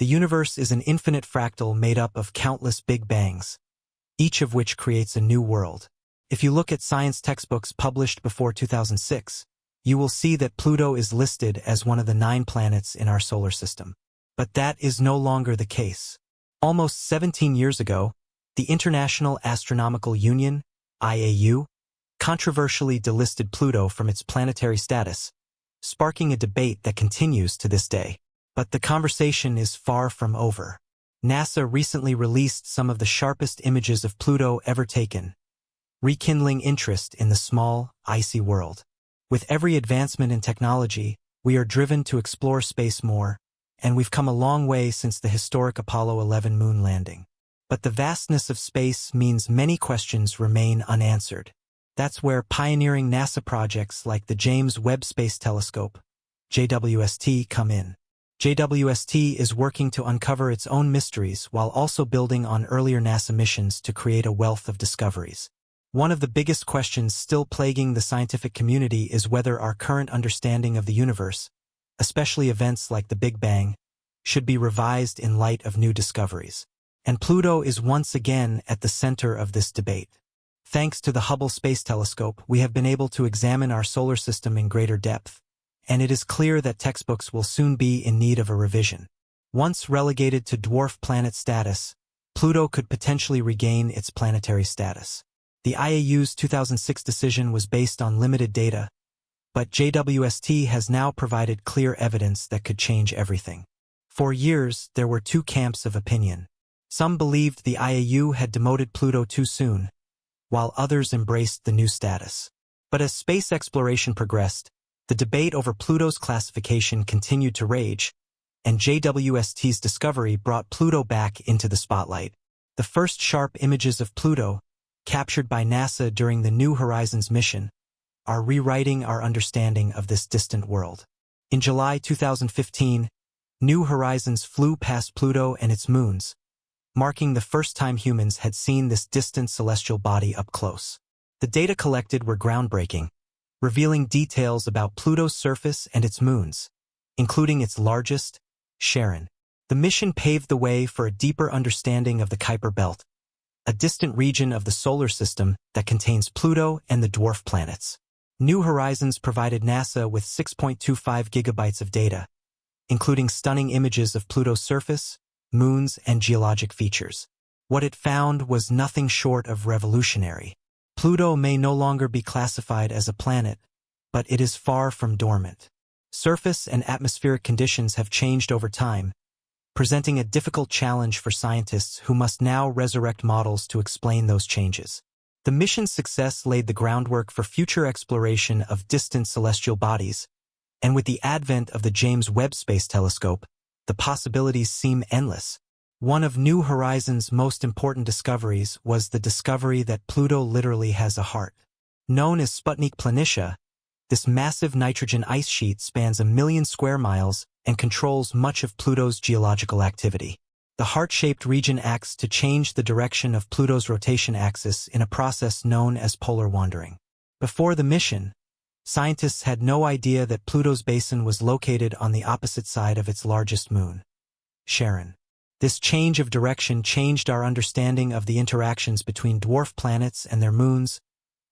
The universe is an infinite fractal made up of countless big bangs, each of which creates a new world. If you look at science textbooks published before 2006, you will see that Pluto is listed as one of the 9 planets in our solar system. But that is no longer the case. Almost 17 years ago, the International Astronomical Union, IAU, controversially delisted Pluto from its planetary status, sparking a debate that continues to this day. But the conversation is far from over. NASA recently released some of the sharpest images of Pluto ever taken, rekindling interest in the small, icy world. With every advancement in technology, we are driven to explore space more, and we've come a long way since the historic Apollo 11 moon landing. But the vastness of space means many questions remain unanswered. That's where pioneering NASA projects like the James Webb Space Telescope, JWST, come in. JWST is working to uncover its own mysteries while also building on earlier NASA missions to create a wealth of discoveries. One of the biggest questions still plaguing the scientific community is whether our current understanding of the universe, especially events like the Big Bang, should be revised in light of new discoveries. And Pluto is once again at the center of this debate. Thanks to the Hubble Space Telescope, we have been able to examine our solar system in greater depth, and it is clear that textbooks will soon be in need of a revision. Once relegated to dwarf planet status, Pluto could potentially regain its planetary status. The IAU's 2006 decision was based on limited data, but JWST has now provided clear evidence that could change everything. For years, there were 2 camps of opinion. Some believed the IAU had demoted Pluto too soon, while others embraced the new status. But as space exploration progressed, the debate over Pluto's classification continued to rage, and JWST's discovery brought Pluto back into the spotlight. The first sharp images of Pluto, captured by NASA during the New Horizons mission, are rewriting our understanding of this distant world. In July 2015, New Horizons flew past Pluto and its moons, marking the first time humans had seen this distant celestial body up close. The data collected were groundbreaking, revealing details about Pluto's surface and its moons, including its largest, Charon. The mission paved the way for a deeper understanding of the Kuiper Belt, a distant region of the solar system that contains Pluto and the dwarf planets. New Horizons provided NASA with 6.25 gigabytes of data, including stunning images of Pluto's surface, moons, and geologic features. What it found was nothing short of revolutionary. Pluto may no longer be classified as a planet, but it is far from dormant. Surface and atmospheric conditions have changed over time, presenting a difficult challenge for scientists who must now resurrect models to explain those changes. The mission's success laid the groundwork for future exploration of distant celestial bodies, and with the advent of the James Webb Space Telescope, the possibilities seem endless. One of New Horizons' most important discoveries was the discovery that Pluto literally has a heart. Known as Sputnik Planitia, this massive nitrogen ice sheet spans 1 million square miles and controls much of Pluto's geological activity. The heart-shaped region acts to change the direction of Pluto's rotation axis in a process known as polar wandering. Before the mission, scientists had no idea that Pluto's basin was located on the opposite side of its largest moon, Charon. This change of direction changed our understanding of the interactions between dwarf planets and their moons,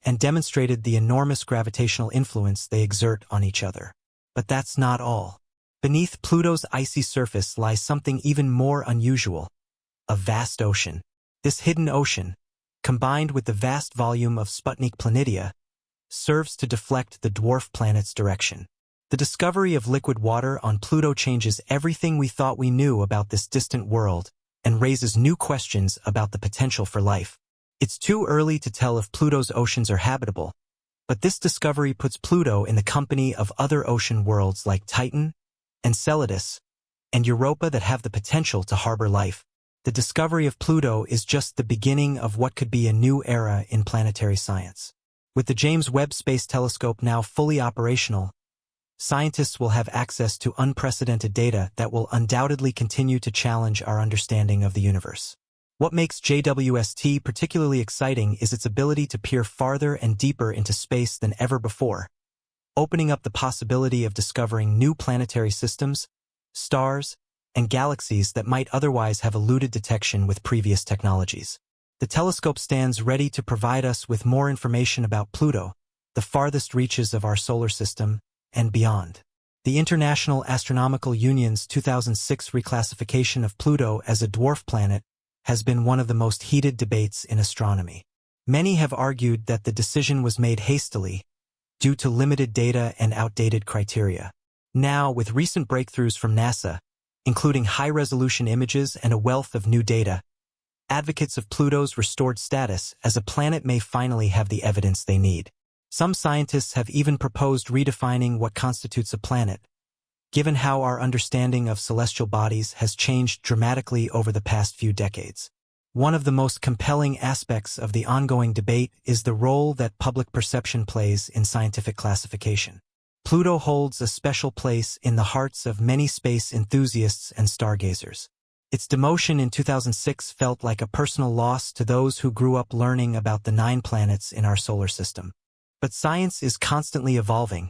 and demonstrated the enormous gravitational influence they exert on each other. But that's not all. Beneath Pluto's icy surface lies something even more unusual, a vast ocean. This hidden ocean, combined with the vast volume of Sputnik Planitia, serves to deflect the dwarf planet's direction. The discovery of liquid water on Pluto changes everything we thought we knew about this distant world and raises new questions about the potential for life. It's too early to tell if Pluto's oceans are habitable, but this discovery puts Pluto in the company of other ocean worlds like Titan, Enceladus, and Europa that have the potential to harbor life. The discovery of Pluto is just the beginning of what could be a new era in planetary science. With the James Webb Space Telescope now fully operational, scientists will have access to unprecedented data that will undoubtedly continue to challenge our understanding of the universe. What makes JWST particularly exciting is its ability to peer farther and deeper into space than ever before, opening up the possibility of discovering new planetary systems, stars, and galaxies that might otherwise have eluded detection with previous technologies. The telescope stands ready to provide us with more information about Pluto, the farthest reaches of our solar system, and beyond. The International Astronomical Union's 2006 reclassification of Pluto as a dwarf planet has been one of the most heated debates in astronomy. Many have argued that the decision was made hastily, due to limited data and outdated criteria. Now, with recent breakthroughs from NASA, including high-resolution images and a wealth of new data, advocates of Pluto's restored status as a planet may finally have the evidence they need. Some scientists have even proposed redefining what constitutes a planet, given how our understanding of celestial bodies has changed dramatically over the past few decades. One of the most compelling aspects of the ongoing debate is the role that public perception plays in scientific classification. Pluto holds a special place in the hearts of many space enthusiasts and stargazers. Its demotion in 2006 felt like a personal loss to those who grew up learning about the 9 planets in our solar system. But science is constantly evolving,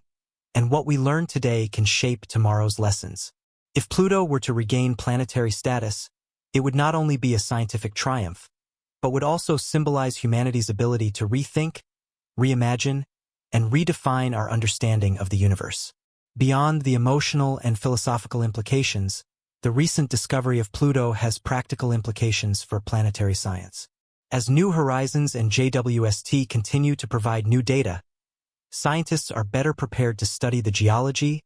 and what we learn today can shape tomorrow's lessons. If Pluto were to regain planetary status, it would not only be a scientific triumph, but would also symbolize humanity's ability to rethink, reimagine, and redefine our understanding of the universe. Beyond the emotional and philosophical implications, the recent discovery of Pluto has practical implications for planetary science. As New Horizons and JWST continue to provide new data, scientists are better prepared to study the geology,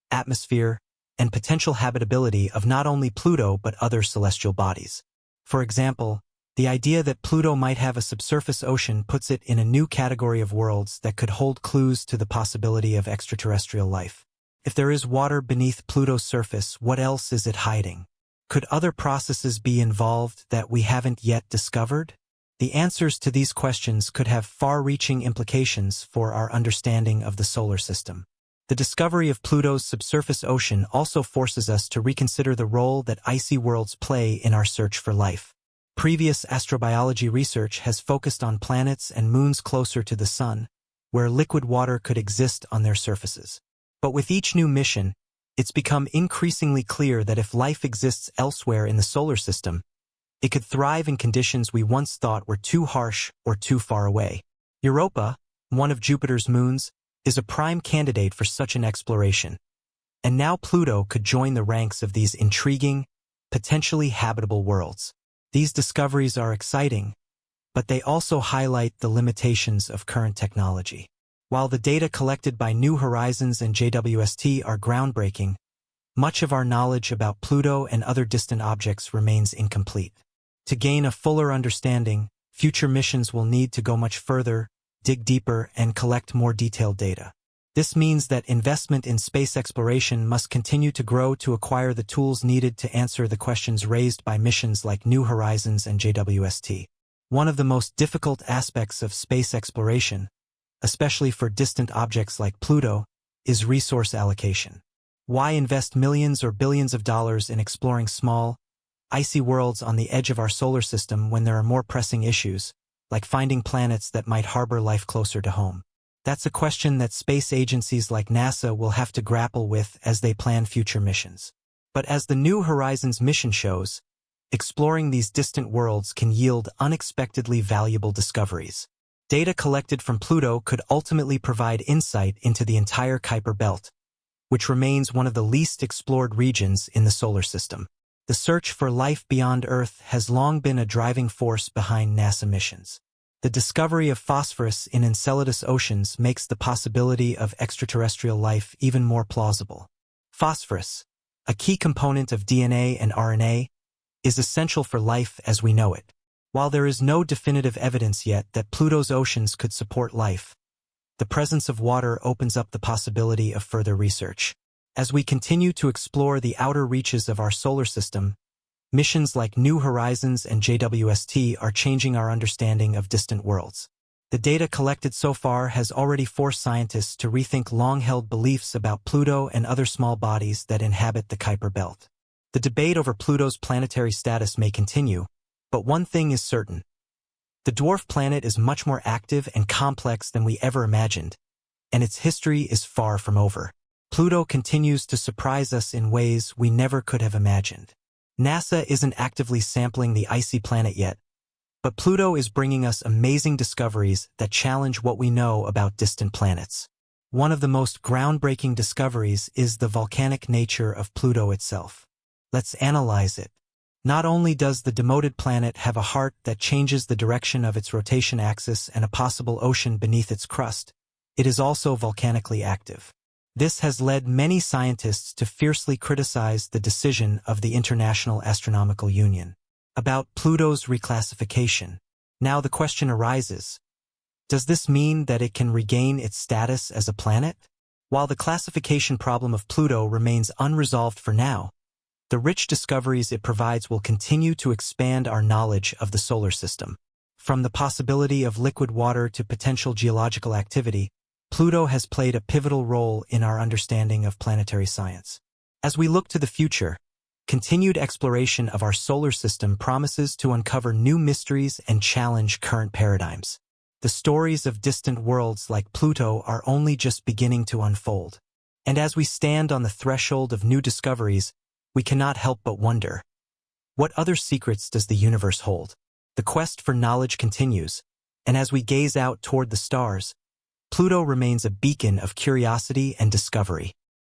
atmosphere, and potential habitability of not only Pluto but other celestial bodies. For example, the idea that Pluto might have a subsurface ocean puts it in a new category of worlds that could hold clues to the possibility of extraterrestrial life. If there is water beneath Pluto's surface, what else is it hiding? Could other processes be involved that we haven't yet discovered? The answers to these questions could have far-reaching implications for our understanding of the solar system. The discovery of Pluto's subsurface ocean also forces us to reconsider the role that icy worlds play in our search for life. Previous astrobiology research has focused on planets and moons closer to the Sun, where liquid water could exist on their surfaces. But with each new mission, it's become increasingly clear that if life exists elsewhere in the solar system, it could thrive in conditions we once thought were too harsh or too far away. Europa, one of Jupiter's moons, is a prime candidate for such an exploration. And now Pluto could join the ranks of these intriguing, potentially habitable worlds. These discoveries are exciting, but they also highlight the limitations of current technology. While the data collected by New Horizons and JWST are groundbreaking, much of our knowledge about Pluto and other distant objects remains incomplete. To gain a fuller understanding, future missions will need to go much further, dig deeper, and collect more detailed data. This means that investment in space exploration must continue to grow to acquire the tools needed to answer the questions raised by missions like New Horizons and JWST. One of the most difficult aspects of space exploration, especially for distant objects like Pluto, is resource allocation. Why invest millions or billions of dollars in exploring small, icy worlds on the edge of our solar system when there are more pressing issues, like finding planets that might harbor life closer to home? That's a question that space agencies like NASA will have to grapple with as they plan future missions. But as the New Horizons mission shows, exploring these distant worlds can yield unexpectedly valuable discoveries. Data collected from Pluto could ultimately provide insight into the entire Kuiper Belt, which remains one of the least explored regions in the solar system. The search for life beyond Earth has long been a driving force behind NASA missions. The discovery of phosphorus in Enceladus oceans makes the possibility of extraterrestrial life even more plausible. Phosphorus, a key component of DNA and RNA, is essential for life as we know it. While there is no definitive evidence yet that Pluto's oceans could support life, the presence of water opens up the possibility of further research. As we continue to explore the outer reaches of our solar system, missions like New Horizons and JWST are changing our understanding of distant worlds. The data collected so far has already forced scientists to rethink long-held beliefs about Pluto and other small bodies that inhabit the Kuiper Belt. The debate over Pluto's planetary status may continue, but one thing is certain. The dwarf planet is much more active and complex than we ever imagined, and its history is far from over. Pluto continues to surprise us in ways we never could have imagined. NASA isn't actively sampling the icy planet yet, but Pluto is bringing us amazing discoveries that challenge what we know about distant planets. One of the most groundbreaking discoveries is the volcanic nature of Pluto itself. Let's analyze it. Not only does the demoted planet have a heart that changes the direction of its rotation axis and a possible ocean beneath its crust, it is also volcanically active. This has led many scientists to fiercely criticize the decision of the International Astronomical Union about Pluto's reclassification. Now the question arises, does this mean that it can regain its status as a planet? While the classification problem of Pluto remains unresolved for now, the rich discoveries it provides will continue to expand our knowledge of the solar system. From the possibility of liquid water to potential geological activity, Pluto has played a pivotal role in our understanding of planetary science. As we look to the future, continued exploration of our solar system promises to uncover new mysteries and challenge current paradigms. The stories of distant worlds like Pluto are only just beginning to unfold. And as we stand on the threshold of new discoveries, we cannot help but wonder, what other secrets does the universe hold? The quest for knowledge continues, and as we gaze out toward the stars, Pluto remains a beacon of curiosity and discovery.